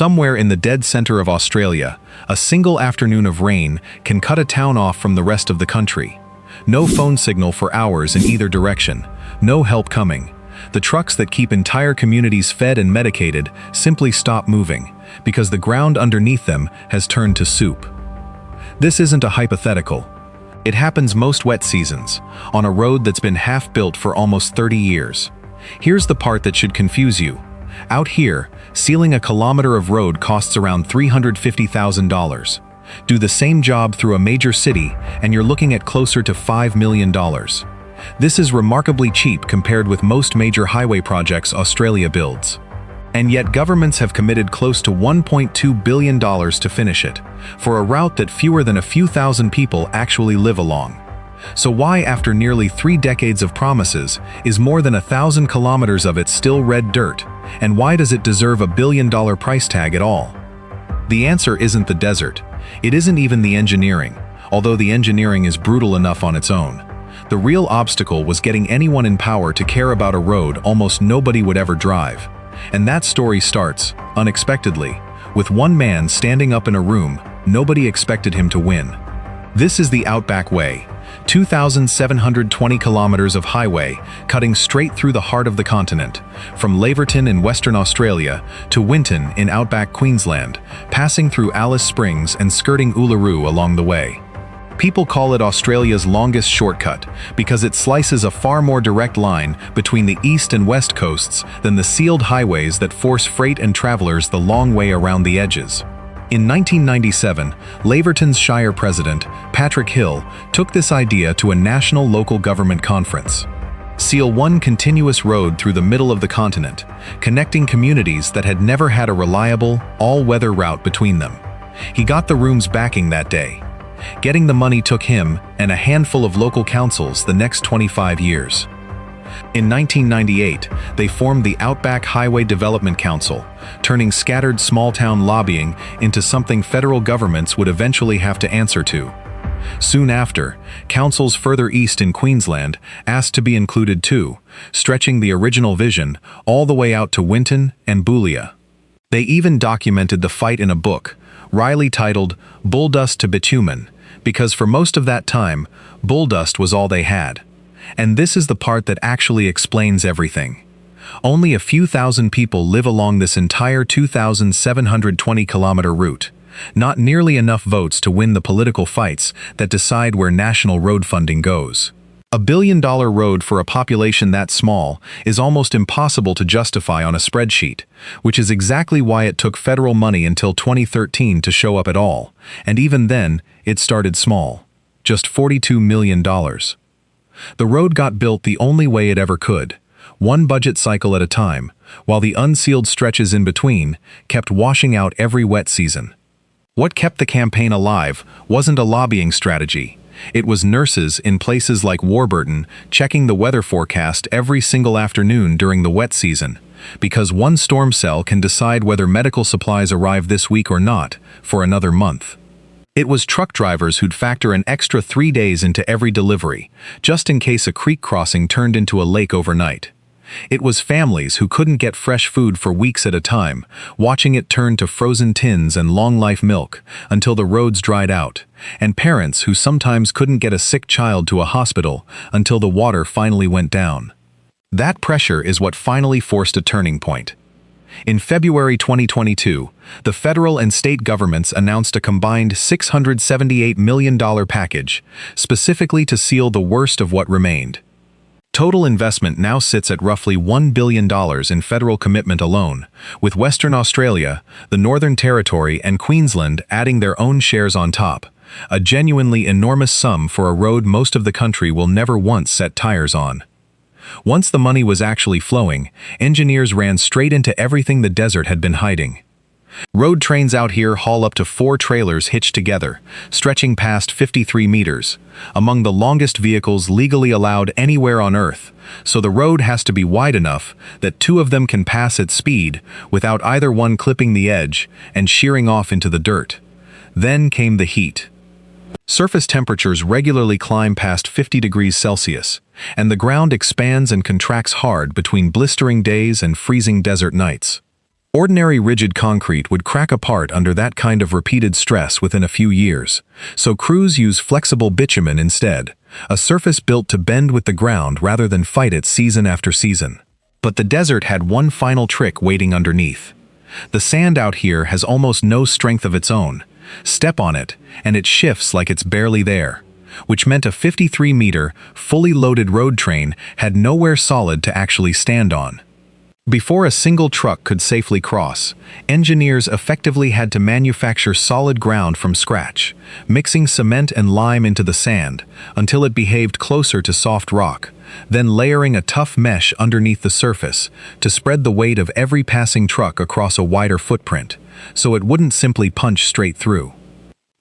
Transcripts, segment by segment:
Somewhere in the dead center of Australia, a single afternoon of rain can cut a town off from the rest of the country. No phone signal for hours in either direction, no help coming. The trucks that keep entire communities fed and medicated simply stop moving, because the ground underneath them has turned to soup. This isn't a hypothetical. It happens most wet seasons, on a road that's been half-built for almost 30 years. Here's the part that should confuse you. Out here, sealing a kilometer of road costs around $350,000. Do the same job through a major city, and you're looking at closer to $5 million. This is remarkably cheap compared with most major highway projects Australia builds. And yet governments have committed close to $1.2 billion to finish it, for a route that fewer than a few thousand people actually live along. So why, after nearly 3 decades of promises, is more than 1,000 kilometers of it still red dirt? And why does it deserve a billion-dollar price tag at all? The answer isn't the desert. It isn't even the engineering, although the engineering is brutal enough on its own. The real obstacle was getting anyone in power to care about a road almost nobody would ever drive. And that story starts, unexpectedly, with one man standing up in a room nobody expected him to win. This is the Outback Way, 2,720 kilometers of highway cutting straight through the heart of the continent, from Laverton in Western Australia to Winton in Outback Queensland, passing through Alice Springs and skirting Uluru along the way. People call it Australia's longest shortcut because it slices a far more direct line between the east and west coasts than the sealed highways that force freight and travelers the long way around the edges. In 1997, Laverton's Shire president, Patrick Hill, took this idea to a national local government conference. Seal one continuous road through the middle of the continent, connecting communities that had never had a reliable, all-weather route between them. He got the room's backing that day. Getting the money took him and a handful of local councils the next 25 years. In 1998, they formed the Outback Highway Development Council, turning scattered small-town lobbying into something federal governments would eventually have to answer to. Soon after, councils further east in Queensland asked to be included too, stretching the original vision all the way out to Winton and Boolia. They even documented the fight in a book, wryly titled Bull Dust to Bitumen, because for most of that time, bull dust was all they had. And this is the part that actually explains everything. Only a few thousand people live along this entire 2,720-kilometer route. Not nearly enough votes to win the political fights that decide where national road funding goes. $1 billion road for a population that small is almost impossible to justify on a spreadsheet, which is exactly why it took federal money until 2013 to show up at all, and even then, it started small. Just $42 million. The road got built the only way it ever could, one budget cycle at a time, while the unsealed stretches in between kept washing out every wet season. What kept the campaign alive wasn't a lobbying strategy. It was nurses in places like Warburton checking the weather forecast every single afternoon during the wet season, because one storm cell can decide whether medical supplies arrive this week or not for another month. It was truck drivers who'd factor an extra 3 days into every delivery, just in case a creek crossing turned into a lake overnight. It was families who couldn't get fresh food for weeks at a time, watching it turn to frozen tins and long-life milk until the roads dried out, and parents who sometimes couldn't get a sick child to a hospital until the water finally went down. That pressure is what finally forced a turning point. In February 2022, the federal and state governments announced a combined $678 million package, specifically to seal the worst of what remained. Total investment now sits at roughly $1 billion in federal commitment alone, with Western Australia, the Northern Territory, and Queensland adding their own shares on top, a genuinely enormous sum for a road most of the country will never once set tires on. Once the money was actually flowing, engineers ran straight into everything the desert had been hiding. Road trains out here haul up to 4 trailers hitched together, stretching past 53 meters, among the longest vehicles legally allowed anywhere on Earth, so the road has to be wide enough that 2 of them can pass at speed without either one clipping the edge and shearing off into the dirt. Then came the heat. Surface temperatures regularly climb past 50 degrees Celsius, and the ground expands and contracts hard between blistering days and freezing desert nights. Ordinary rigid concrete would crack apart under that kind of repeated stress within a few years, so crews use flexible bitumen instead, a surface built to bend with the ground rather than fight it season after season. But the desert had one final trick waiting underneath. The sand out here has almost no strength of its own. Step on it, and it shifts like it's barely there, which meant a 53-meter, fully loaded road train had nowhere solid to actually stand on. Before a single truck could safely cross, engineers effectively had to manufacture solid ground from scratch, mixing cement and lime into the sand until it behaved closer to soft rock, then layering a tough mesh underneath the surface to spread the weight of every passing truck across a wider footprint, so it wouldn't simply punch straight through.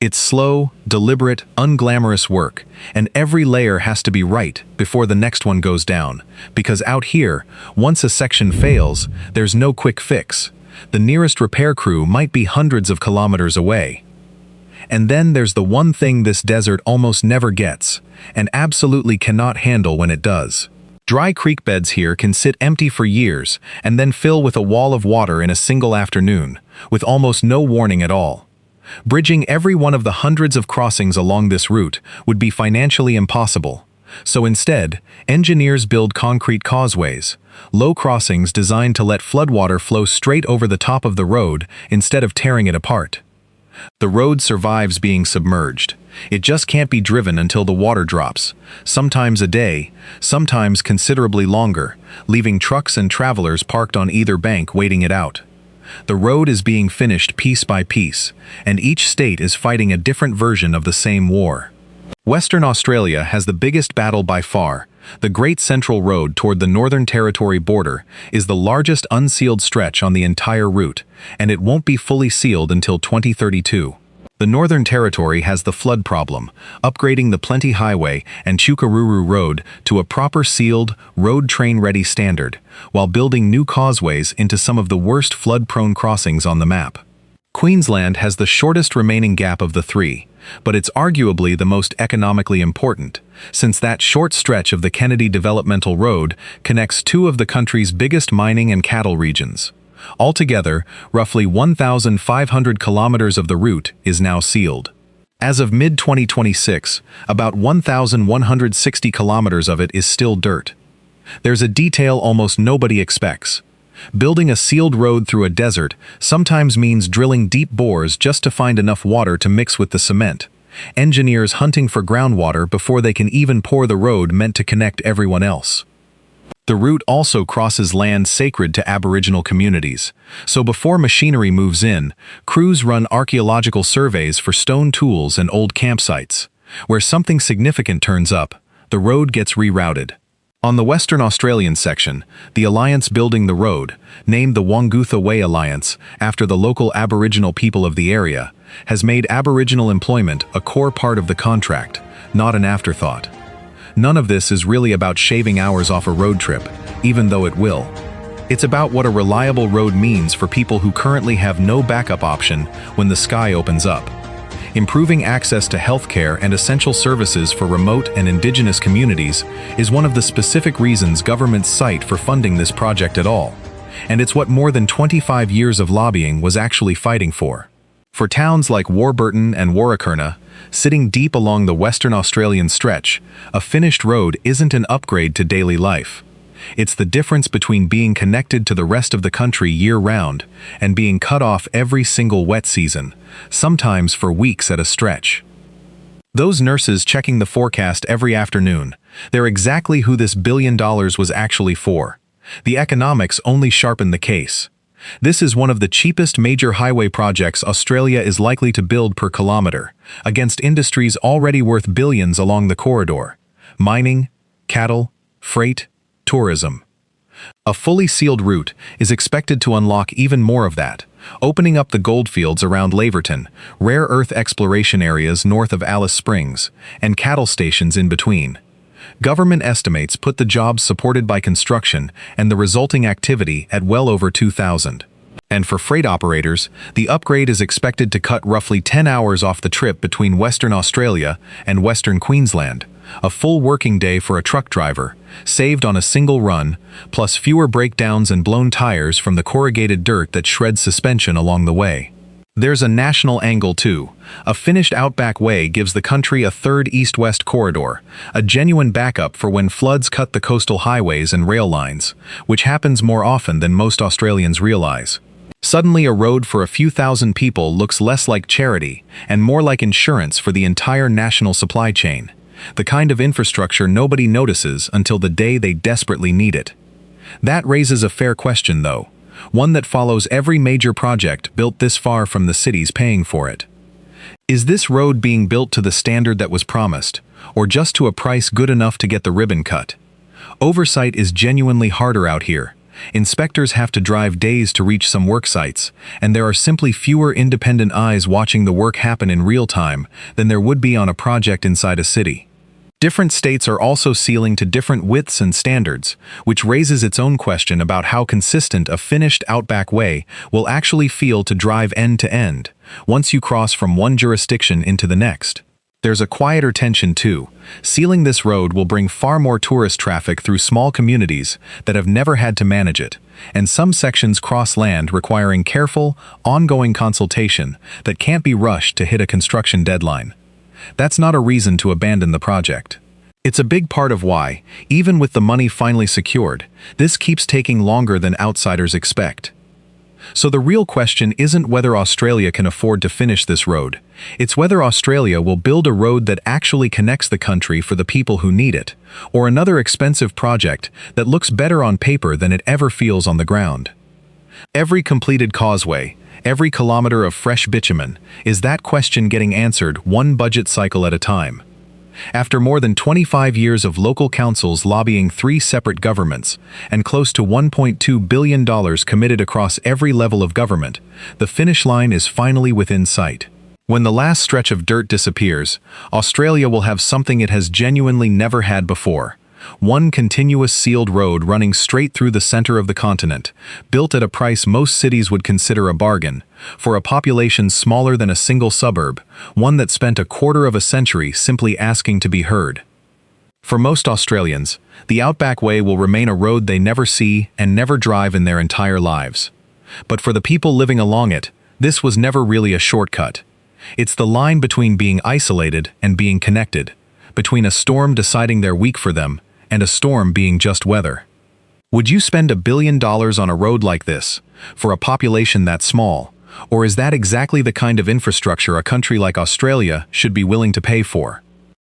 It's slow, deliberate, unglamorous work, and every layer has to be right before the next one goes down, because out here, once a section fails, there's no quick fix. The nearest repair crew might be hundreds of kilometers away. And then there's the one thing this desert almost never gets, and absolutely cannot handle when it does. Dry creek beds here can sit empty for years and then fill with a wall of water in a single afternoon, with almost no warning at all. Bridging every one of the hundreds of crossings along this route would be financially impossible. So instead, engineers build concrete causeways, low crossings designed to let floodwater flow straight over the top of the road instead of tearing it apart. The road survives being submerged. It just can't be driven until the water drops, sometimes a day, sometimes considerably longer, leaving trucks and travelers parked on either bank waiting it out. The road is being finished piece by piece, and each state is fighting a different version of the same war. Western Australia has the biggest battle by far. The Great Central Road toward the Northern Territory border is the largest unsealed stretch on the entire route, and it won't be fully sealed until 2032. The Northern Territory has the flood problem, upgrading the Plenty Highway and Chukaruru Road to a proper sealed, road train-ready standard, while building new causeways into some of the worst flood-prone crossings on the map. Queensland has the shortest remaining gap of the three, but it's arguably the most economically important, since that short stretch of the Kennedy Developmental Road connects two of the country's biggest mining and cattle regions. Altogether, roughly 1,500 kilometers of the route is now sealed. As of mid-2026, about 1,160 kilometers of it is still dirt. There's a detail almost nobody expects. Building a sealed road through a desert sometimes means drilling deep bores just to find enough water to mix with the cement. Engineers hunting for groundwater before they can even pour the road meant to connect everyone else. The route also crosses land sacred to Aboriginal communities, so before machinery moves in, crews run archaeological surveys for stone tools and old campsites. Where something significant turns up, the road gets rerouted. On the Western Australian section, the alliance building the road, named the Wangutha Way Alliance after the local Aboriginal people of the area, has made Aboriginal employment a core part of the contract, not an afterthought. None of this is really about shaving hours off a road trip, even though it will. It's about what a reliable road means for people who currently have no backup option when the sky opens up. Improving access to healthcare and essential services for remote and indigenous communities is one of the specific reasons governments cite for funding this project at all. And it's what more than 25 years of lobbying was actually fighting for. For towns like Warburton and Warrakurna, sitting deep along the Western Australian stretch, a finished road isn't an upgrade to daily life. It's the difference between being connected to the rest of the country year-round and being cut off every single wet season, sometimes for weeks at a stretch. Those nurses checking the forecast every afternoon, they're exactly who this $1 billion was actually for. The economics only sharpen the case. This is one of the cheapest major highway projects Australia is likely to build per kilometer, against industries already worth billions along the corridor: mining, cattle, freight, tourism. A fully sealed route is expected to unlock even more of that, opening up the goldfields around Laverton, rare earth exploration areas north of Alice Springs, and cattle stations in between. Government estimates put the jobs supported by construction and the resulting activity at well over 2,000. And for freight operators, the upgrade is expected to cut roughly 10 hours off the trip between Western Australia and Western Queensland, a full working day for a truck driver, saved on a single run, plus fewer breakdowns and blown tires from the corrugated dirt that shreds suspension along the way. There's a national angle too. A finished Outback Way gives the country a third east-west corridor, a genuine backup for when floods cut the coastal highways and rail lines, which happens more often than most Australians realize. Suddenly, a road for a few thousand people looks less like charity and more like insurance for the entire national supply chain, the kind of infrastructure nobody notices until the day they desperately need it. That raises a fair question, though, one that follows every major project built this far from the cities paying for it. Is this road being built to the standard that was promised, or just to a price good enough to get the ribbon cut? Oversight is genuinely harder out here. Inspectors have to drive days to reach some work sites, and there are simply fewer independent eyes watching the work happen in real time than there would be on a project inside a city. Different states are also sealing to different widths and standards, which raises its own question about how consistent a finished Outback Way will actually feel to drive end to end, once you cross from one jurisdiction into the next. There's a quieter tension too. Sealing this road will bring far more tourist traffic through small communities that have never had to manage it, and some sections cross land requiring careful, ongoing consultation that can't be rushed to hit a construction deadline. That's not a reason to abandon the project. It's a big part of why, even with the money finally secured, this keeps taking longer than outsiders expect. So the real question isn't whether Australia can afford to finish this road. It's whether Australia will build a road that actually connects the country for the people who need it, or another expensive project that looks better on paper than it ever feels on the ground. Every completed causeway, every kilometer of fresh bitumen, is that question getting answered one budget cycle at a time. After more than 25 years of local councils lobbying 3 separate governments, and close to $1.2 billion committed across every level of government, the finish line is finally within sight. When the last stretch of dirt disappears, Australia will have something it has genuinely never had before. One continuous sealed road running straight through the center of the continent, built at a price most cities would consider a bargain, for a population smaller than a single suburb, one that spent a quarter of a century simply asking to be heard. For most Australians, the Outback Way will remain a road they never see and never drive in their entire lives. But for the people living along it, this was never really a shortcut. It's the line between being isolated and being connected, between a storm deciding their week for them and a storm being just weather. Would you spend $1 billion on a road like this, for a population that small, or is that exactly the kind of infrastructure a country like Australia should be willing to pay for?